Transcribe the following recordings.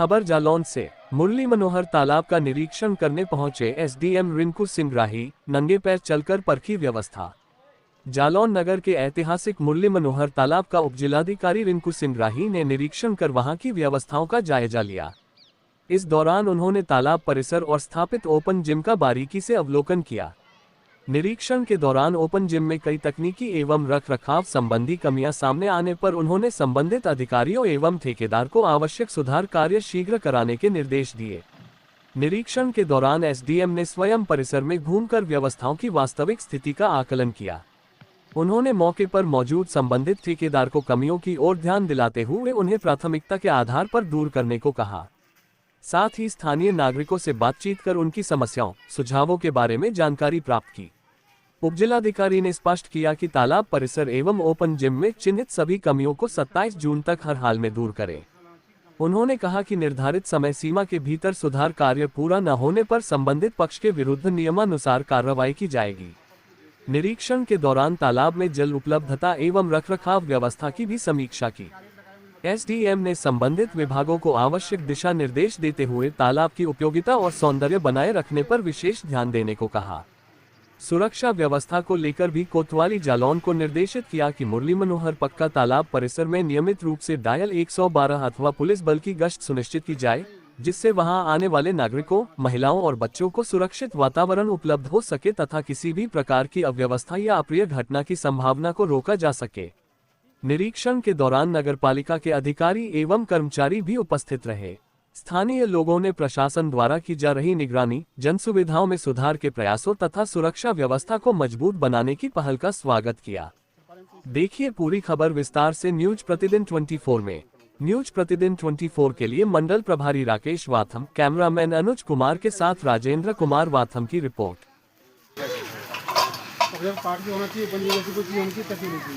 खबर जालौन से। मुरली मनोहर तालाब का निरीक्षण करने पहुंचे एसडीएम रिंकू सिंह राही, नंगे पैर चलकर परखी व्यवस्था। जालौन नगर के ऐतिहासिक मुरली मनोहर तालाब का उपजिलाधिकारी रिंकू सिंह राही ने निरीक्षण कर वहां की व्यवस्थाओं का जायजा लिया। इस दौरान उन्होंने तालाब परिसर और स्थापित ओपन जिम का बारीकी से अवलोकन किया। निरीक्षण के दौरान ओपन जिम में कई तकनीकी एवं रखरखाव संबंधी कमियां सामने आने पर उन्होंने संबंधित अधिकारियों एवं ठेकेदार को आवश्यक सुधार कार्य शीघ्र कराने के निर्देश दिए। निरीक्षण के दौरान एसडीएम ने स्वयं परिसर में घूमकर व्यवस्थाओं की वास्तविक स्थिति का आकलन किया। उन्होंने मौके पर मौजूद संबंधित ठेकेदार को कमियों की ओर ध्यान दिलाते हुए उन्हें प्राथमिकता के आधार पर दूर करने को कहा। साथ ही स्थानीय नागरिकों से बातचीत कर उनकी समस्याओं, सुझावों के बारे में जानकारी प्राप्त की। उपजिलाधिकारी ने स्पष्ट किया कि तालाब परिसर एवं ओपन जिम में चिन्हित सभी कमियों को 27 जून तक हर हाल में दूर करें। उन्होंने कहा कि निर्धारित समय सीमा के भीतर सुधार कार्य पूरा न होने पर संबंधित पक्ष के विरुद्ध नियमानुसार कार्रवाई की जाएगी। निरीक्षण के दौरान तालाब में जल उपलब्धता एवं रखरखाव व्यवस्था की भी समीक्षा की। एसडीएम ने संबंधित विभागों को आवश्यक दिशा निर्देश देते हुए तालाब की उपयोगिता और सौंदर्य बनाए रखने पर विशेष ध्यान देने को कहा। सुरक्षा व्यवस्था को लेकर भी कोतवाली जालौन को निर्देशित किया कि मुरली मनोहर पक्का तालाब परिसर में नियमित रूप से डायल 112 अथवा पुलिस बल की गश्त सुनिश्चित की जाए, जिससे वहां आने वाले नागरिकों, महिलाओं और बच्चों को सुरक्षित वातावरण उपलब्ध हो सके तथा किसी भी प्रकार की अव्यवस्था या अप्रिय घटना की संभावना को रोका जा सके। निरीक्षण के दौरान नगरपालिका के अधिकारी एवं कर्मचारी भी उपस्थित रहे। स्थानीय लोगों ने प्रशासन द्वारा की जा रही निगरानी, जन सुविधाओं में सुधार के प्रयासों तथा सुरक्षा व्यवस्था को मजबूत बनाने की पहल का स्वागत किया। देखिए पूरी खबर विस्तार से न्यूज प्रतिदिन 24 में। न्यूज प्रतिदिन 24 के लिए मंडल प्रभारी राकेश वाथम, कैमरामैन अनुज कुमार के साथ राजेंद्र कुमार वाथम की रिपोर्ट।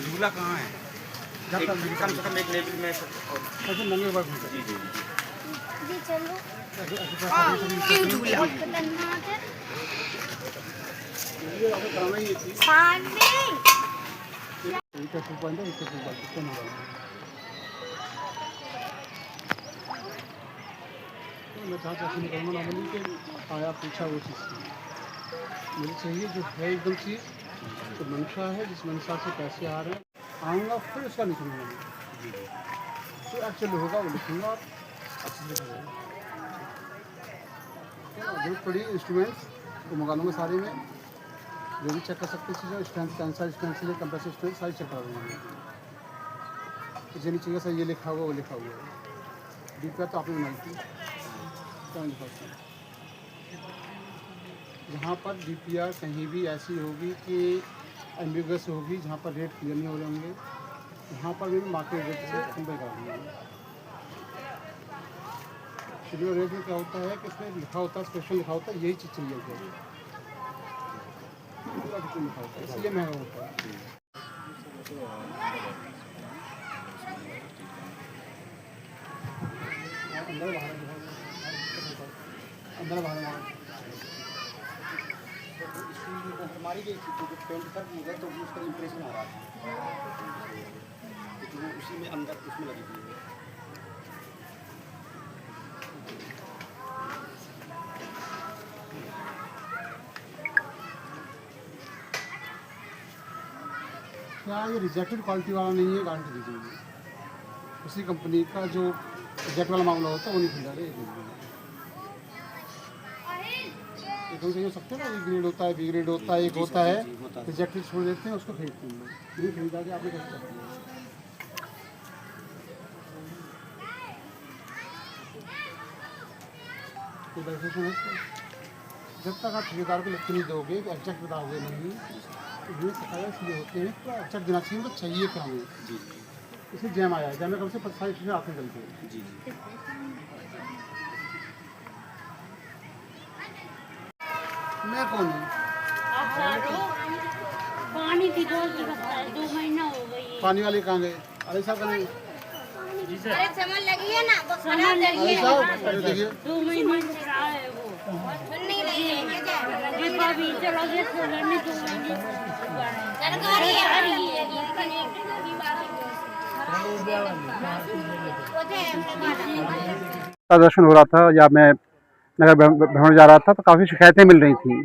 झूला कहाँ है? कम से कम एक लेवल में जी चलो क्यों झूला? मैं चाहता आया पूछा वो चीज़ मुझे चाहिए जो है एकदम चीज़ तो मंशा है, जिस मंशा से पैसे आ रहे हैं आऊँगा फिर उसका लिखूँगा तो एक्चुअली होगा वो लिखूँगा और अच्छे से जरूरत पड़ी इंस्ट्रूमेंट्स वो मंगा लूँगा सारे में, जो भी चेक कर सकते चीज़ें strength cancer strength compressor strength सारी चेक करा दूँगा। मुझे नहीं चाहिए सर ये लिखा हुआ वो लिखा हुआ है डीपीआर तो आपने बनाई थी जहाँ पर डीपीआर कहीं भी ऐसी होगी कि एम्बिगस होगी जहाँ पर रेट क्लियर नहीं हो रहे होंगे, वहाँ पर भी मार्केट रेट से कंपेयर कर देंगे। शेड्यूल रेट में क्या होता है कि इसमें लिखा होता है, स्पेशल लिखा होता है यही चीज़ चाहिए होती है, लिखा होता है इसलिए महंगा होता है। अंदर बाहर हमारी भी पेंट कर दी है तो उसका इम्प्रेशन आ रहा है तो वो उसी में अंदर उसमें लगी हुई है। क्या ये रिजेक्टेड क्वालिटी वाला नहीं है, गारंटी दीजिए उसी कंपनी का जो रिजेक्ट वाला मामला होता है वो नहीं खरीदा रहे। एकदम से हो सकते हैं ना, ए ग्रेड होता है, बी ग्रेड होता है, एक होता है रिजेक्टेड छोड़ देते हैं उसको खरीदते हैं, नहीं खरीदा के आपने कैसे सकते हैं। तो बेनिफिशियल है जब तक आप ठेकेदार को लिख नहीं दोगे कि एग्जैक्ट बताओगे नहीं तो ये शिकायत इसलिए होते हैं तो एग्जैक्ट देना चाहिए तो चाहिए क्या हमें जी इसलिए जैम आया है, जैम में कम से 25 चीज़ें आते चलते हैं जी। मैं कौन हूँ? पानी की 2 महीना हो गई। पानी वाले कहाँ गए? अरे साहब कहाँ गए? अरे समझ लगी है ना, वो खराब लगी है। देखिए 2 महीने से रहा है वो। सुन नहीं रही है क्या? ये भाभी चलो ये सोलर 2 महीने सरकारी आ रही है लेकिन एक की बात है। का दर्शन हो रहा था या मैं नगर भ्रमण जा रहा था तो काफ़ी शिकायतें मिल रही थी।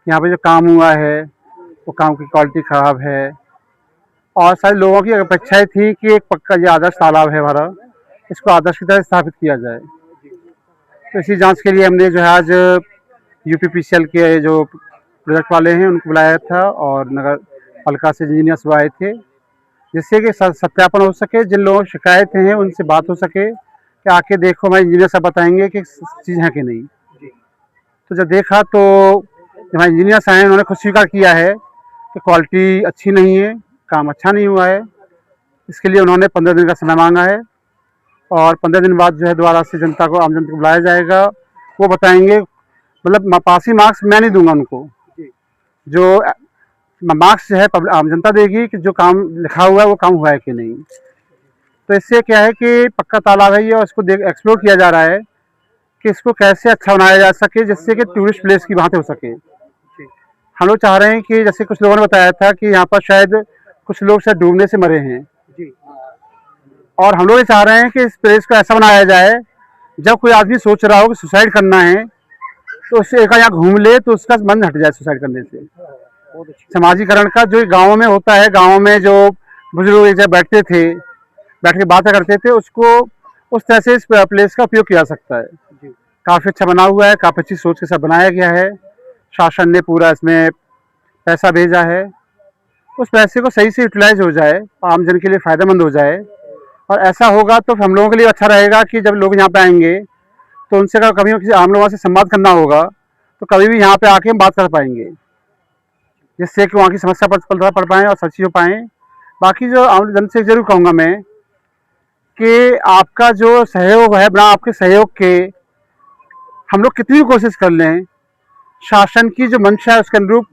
यहाँ पे जो काम हुआ है वो काम की क्वालिटी ख़राब है और सारे लोगों की अपेक्षाएं थी कि एक पक्का ये आदर्श तालाब है हमारा, इसको आदर्श की तरह स्थापित किया जाए। तो इसी जांच के लिए हमने जो है आज यूपीपीसीएल के जो प्रोजेक्ट वाले हैं उनको बुलाया था और नगर पालिका से इंजीनियर्स आए थे, जिससे कि सत्यापन हो सके, जिन लोगों की शिकायतें हैं उनसे बात हो सके कि आके देखो हमारे इंजीनियर साहब बताएंगे कि चीज़ है कि नहीं। तो जब देखा तो हमारे इंजीनियर्स आए उन्होंने खुद स्वीकार किया है कि क्वालिटी अच्छी नहीं है, काम अच्छा नहीं हुआ है। इसके लिए उन्होंने 15 दिन का समय मांगा है और 15 दिन बाद जो है दोबारा से जनता को, आम जनता को बुलाया जाएगा। वो बताएंगे, मतलब पासिंग मार्क्स मैं नहीं दूंगा उनको, जो मार्क्स जो है आम जनता देगी कि जो काम लिखा हुआ है वो काम हुआ है कि नहीं। तो इससे क्या है कि पक्का तालाब है ये और इसको एक्सप्लोर किया जा रहा है कि इसको कैसे अच्छा बनाया जा सके जिससे कि टूरिस्ट प्लेस की बात हो सके। हम लोग चाह रहे हैं कि जैसे कुछ लोगों ने बताया था कि यहाँ पर शायद कुछ लोग शायद डूबने से मरे हैं, और हम लोग ये चाह रहे हैं कि इस प्लेस को ऐसा बनाया जाए जब कोई आदमी सोच रहा हो कि सुसाइड करना है तो उससे एक यहाँ घूम ले तो उसका मन हट जाए सुसाइड करने से। समाजीकरण का जो गाँव में होता है, गाँव में जो बुजुर्ग एक जगह बैठते थे, बैठ के बातें करते थे, उसको उस तरह से इस प्लेस का उपयोग किया सकता है। काफ़ी अच्छा बना हुआ है, काफ़ी अच्छी सोच के साथ बनाया गया है। शासन ने पूरा इसमें पैसा भेजा है, उस पैसे को सही से यूटिलाइज हो जाए, आम जन के लिए फ़ायदेमंद हो जाए। और ऐसा होगा तो हम लोगों के लिए अच्छा रहेगा कि जब लोग यहाँ पे आएंगे तो उनसे कभी किसी आम लोगों से संवाद करना होगा तो कभी भी यहाँ पे आके हम बात कर पाएंगे, जिससे कि वहाँ की समस्या पर पड़ पाएँ और सच्ची हो पाएँ। बाकी जो आम जन से जरूर कहूँगा मैं कि आपका जो सहयोग है, बिना आपके सहयोग के हम लोग कितनी भी कोशिश कर लें, शासन की जो मंशा है उसके अनुरूप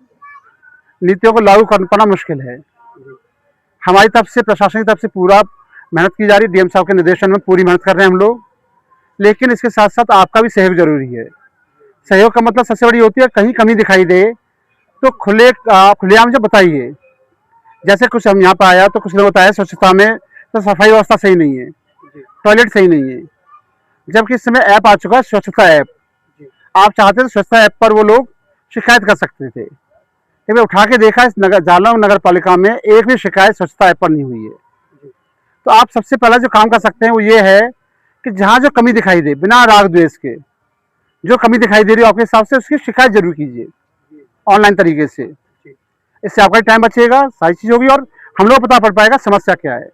नीतियों को लागू कर पाना मुश्किल है। हमारी तरफ से, प्रशासन की तरफ से पूरा मेहनत की जा रही है, डीएम साहब के निर्देशन में पूरी मेहनत कर रहे हैं हम लोग, लेकिन इसके साथ साथ आपका भी सहयोग जरूरी है। सहयोग का मतलब सबसे बड़ी होती है कहीं कमी दिखाई दे तो खुलेआम जब बताइए। जैसे कुछ हम यहाँ पर आया तो कुछ लोग बताया स्वच्छता में तो सफाई व्यवस्था सही नहीं है, टॉयलेट सही नहीं है, जबकि इस समय ऐप आ चुका है स्वच्छता ऐप। आप चाहते तो स्वच्छता ऐप पर वो लोग शिकायत कर सकते थे, लेकिन उठा के देखा इस जालौन नगर पालिका में एक भी शिकायत स्वच्छता ऐप पर नहीं हुई है। तो आप सबसे पहला जो काम कर सकते हैं वो ये है कि जहाँ जो कमी दिखाई दे, बिना राग द्वेष के, जो कमी दिखाई दे रही हो आपके हिसाब से उसकी शिकायत जरूर कीजिए ऑनलाइन तरीके से। इससे आपका टाइम बचेगा, सारी चीज़ होगी और हम लोग पता पड़ पाएगा समस्या क्या है।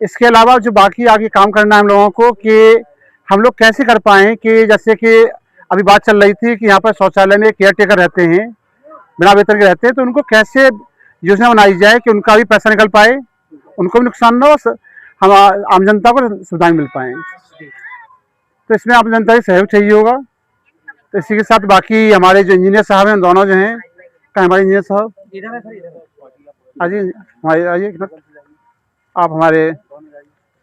इसके अलावा जो बाकी आगे काम करना है हम लोगों को कि हम लोग कैसे कर पाएँ कि जैसे कि अभी बात चल रही थी कि यहाँ पर शौचालय में केयर टेकर रहते हैं, बिना वेतन के रहते हैं, तो उनको कैसे योजना बनाई जाए कि उनका भी पैसा निकल पाए, उनको भी नुकसान न हो, हम आम जनता को सुविधाएं मिल पाएँ। तो इसमें आम जनता का सहयोग चाहिए होगा। तो इसी के साथ बाकी हमारे जो इंजीनियर साहब हैं दोनों जो हैं, क्या हमारे इंजीनियर साहब आइए, हमारे आइए, आप हमारे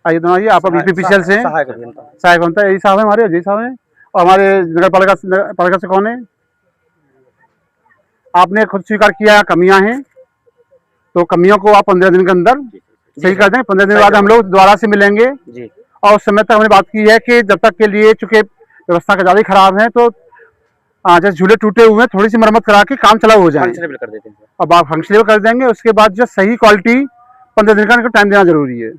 आइए, दोनों आइए। आप यूपीपीसीएल से सहायक अभियंता यही साहब है, हमारे अजय साहब हैं। और हमारे नगर पालिका से कौन है? आपने खुद स्वीकार किया कमियां हैं, तो कमियों को आप 15 दिन के अंदर सही कर दें। 15 दिन बाद हम लोग दोबारा से मिलेंगे और उस समय तक हमने बात की है कि जब तक के लिए चूंकि व्यवस्था का ज़्यादा खराब है तो जैसे झूले टूटे हुए हैं थोड़ी सी मरम्मत करा के काम चला हो जाए, अब आप फंक्शनेबल कर देंगे। उसके बाद जो सही क्वालिटी 15 दिन का टाइम देना जरूरी है।